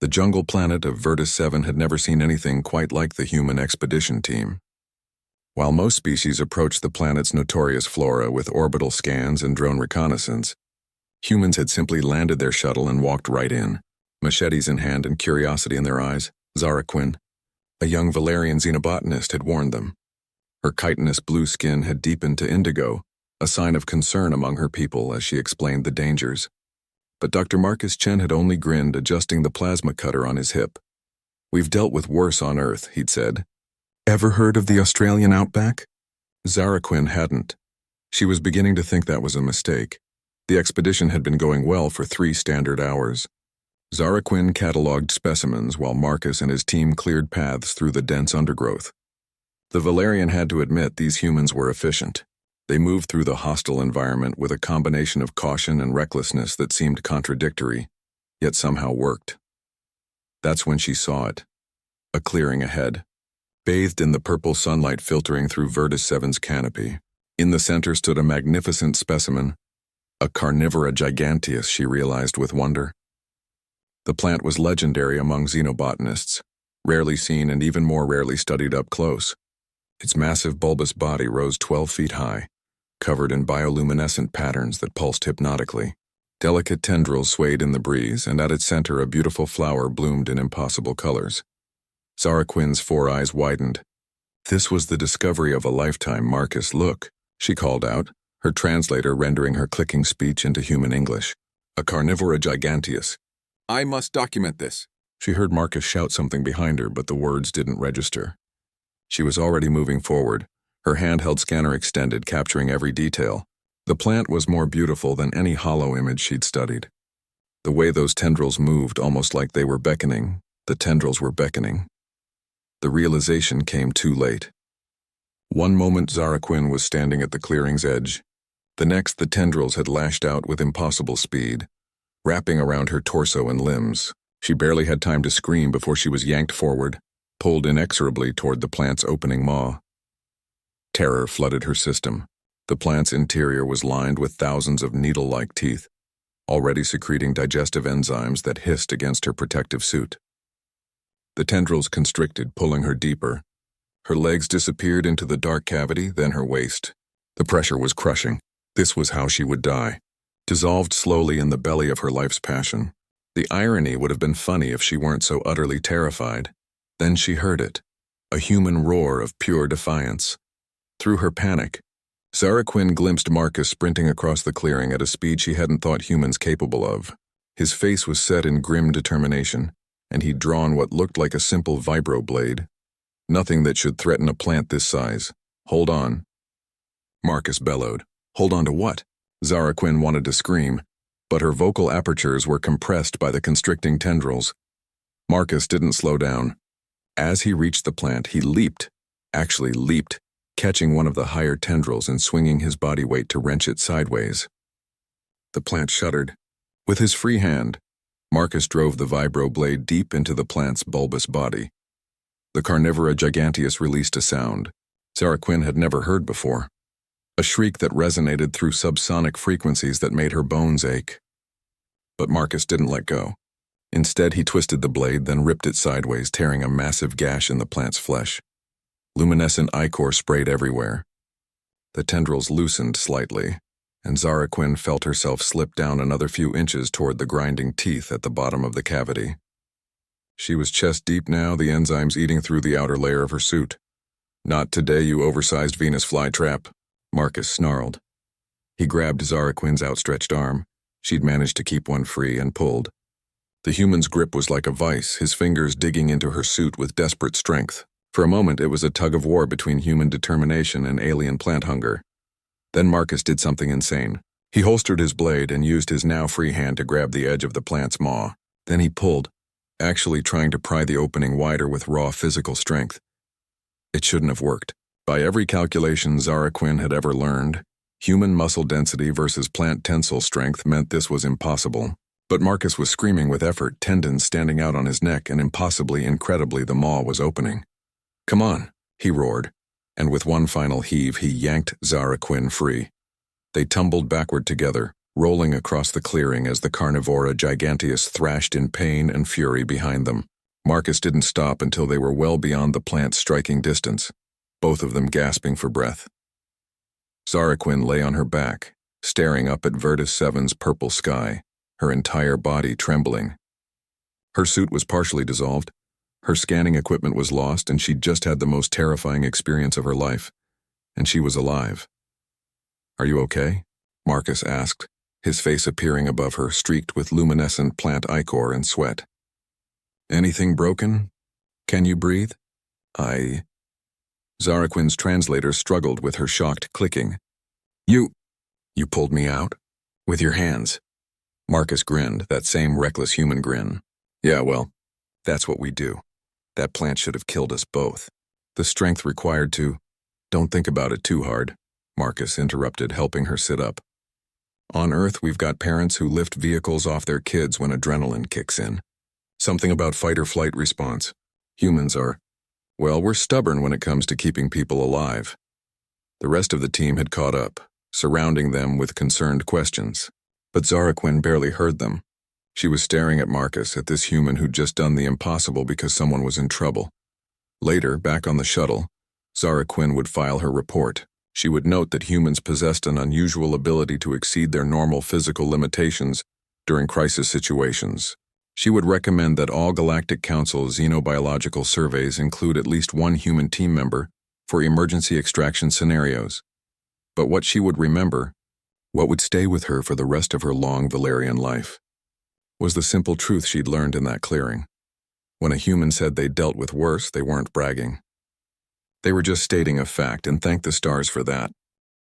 The jungle planet of Virtus 7 had never seen anything quite like the human expedition team. While most species approached the planet's notorious flora with orbital scans and drone reconnaissance, humans had simply landed their shuttle and walked right in, machetes in hand and curiosity in their eyes. Zara Quinn, a young Valerian xenobotanist, had warned them. Her chitinous blue skin had deepened to indigo, a sign of concern among her people as she explained the dangers. But Dr. Marcus Chen had only grinned, adjusting the plasma cutter on his hip. "We've dealt with worse on Earth," he'd said. "Ever heard of the Australian outback?" Zara Quinn hadn't. She was beginning to think that was a mistake. The expedition had been going well for 3 standard hours. Zara Quinn cataloged specimens while Marcus and his team cleared paths through the dense undergrowth. The Valerian had to admit these humans were efficient. They moved through the hostile environment with a combination of caution and recklessness that seemed contradictory, yet somehow worked. That's when she saw it. A clearing ahead, bathed in the purple sunlight filtering through Virtus 7's canopy. In the center stood a magnificent specimen, a Carnivorous giganteus, she realized with wonder. The plant was legendary among xenobotanists, rarely seen and even more rarely studied up close. Its massive bulbous body rose 12 feet high, covered in bioluminescent patterns that pulsed hypnotically. Delicate tendrils swayed in the breeze, and at its center a beautiful flower bloomed in impossible colors. Zara Quinn's 4 eyes widened. "This was the discovery of a lifetime, Marcus. Look," she called out, her translator rendering her clicking speech into human English. "A Carnivorous giganteus. I must document this." She heard Marcus shout something behind her, but the words didn't register. She was already moving forward, her handheld scanner extended, capturing every detail. The plant was more beautiful than any hollow image she'd studied. The way those tendrils moved, almost like they were beckoning, the tendrils were beckoning. The realization came too late. One moment Zara Quinn was standing at the clearing's edge. The next, the tendrils had lashed out with impossible speed, wrapping around her torso and limbs. She barely had time to scream before she was yanked forward, pulled inexorably toward the plant's opening maw. Terror flooded her system. The plant's interior was lined with thousands of needle-like teeth, already secreting digestive enzymes that hissed against her protective suit. The tendrils constricted, pulling her deeper. Her legs disappeared into the dark cavity, then her waist. The pressure was crushing. This was how she would die, dissolved slowly in the belly of her life's passion. The irony would have been funny if she weren't so utterly terrified. Then she heard it, a human roar of pure defiance. Through her panic, Zara Quinn glimpsed Marcus sprinting across the clearing at a speed she hadn't thought humans capable of. His face was set in grim determination, and he'd drawn what looked like a simple vibroblade. Nothing that should threaten a plant this size. "Hold on," Marcus bellowed. "Hold on to what?" Zara Quinn wanted to scream, but her vocal apertures were compressed by the constricting tendrils. Marcus didn't slow down. As he reached the plant, he actually leaped, catching one of the higher tendrils and swinging his body weight to wrench it sideways. The plant shuddered. With his free hand, Marcus drove the vibroblade deep into the plant's bulbous body. The Carnivorous giganteus released a sound Zara Quinn had never heard before, a shriek that resonated through subsonic frequencies that made her bones ache. But Marcus didn't let go. Instead, he twisted the blade, then ripped it sideways, tearing a massive gash in the plant's flesh. Luminescent ichor sprayed everywhere. The tendrils loosened slightly, and Zara Quinn felt herself slip down another few inches toward the grinding teeth at the bottom of the cavity. She was chest deep now, the enzymes eating through the outer layer of her suit. "Not today, you oversized Venus flytrap," Marcus snarled. He grabbed Zara Quinn's outstretched arm. She'd managed to keep one free and pulled. The human's grip was like a vice, his fingers digging into her suit with desperate strength. For a moment, it was a tug-of-war between human determination and alien plant hunger. Then Marcus did something insane. He holstered his blade and used his now free hand to grab the edge of the plant's maw. Then he pulled, actually trying to pry the opening wider with raw physical strength. It shouldn't have worked. By every calculation Zara Quinn had ever learned, human muscle density versus plant tensile strength meant this was impossible. But Marcus was screaming with effort, tendons standing out on his neck, and incredibly, the maw was opening. "Come on," he roared, and with one final heave, he yanked Zara Quinn free. They tumbled backward together, rolling across the clearing as the Carnivora giganteus thrashed in pain and fury behind them. Marcus didn't stop until they were well beyond the plant's striking distance, both of them gasping for breath. Zaraquin lay on her back, staring up at Virtus 7's purple sky, her entire body trembling. Her suit was partially dissolved, her scanning equipment was lost, and she'd just had the most terrifying experience of her life. And she was alive. "Are you okay?" Marcus asked, his face appearing above her, streaked with luminescent plant ichor and sweat. "Anything broken? Can you breathe?" Zaraquin's translator struggled with her shocked clicking. You pulled me out? With your hands?" Marcus grinned, that same reckless human grin. "Yeah, well, that's what we do. That plant should have killed us both. The strength required to—" "Don't think about it too hard," Marcus interrupted, helping her sit up. "On Earth, we've got parents who lift vehicles off their kids when adrenaline kicks in. Something about fight-or-flight response. Humans are, well, we're stubborn when it comes to keeping people alive." The rest of the team had caught up, surrounding them with concerned questions. But Zaraquin barely heard them. She was staring at Marcus, at this human who'd just done the impossible because someone was in trouble. Later, back on the shuttle, Zaraquin would file her report. She would note that humans possessed an unusual ability to exceed their normal physical limitations during crisis situations. She would recommend that all Galactic Council xenobiological surveys include at least one human team member for emergency extraction scenarios. But what she would remember, what would stay with her for the rest of her long Valerian life, was the simple truth she'd learned in that clearing. When a human said they dealt with worse, they weren't bragging. They were just stating a fact, and thank the stars for that.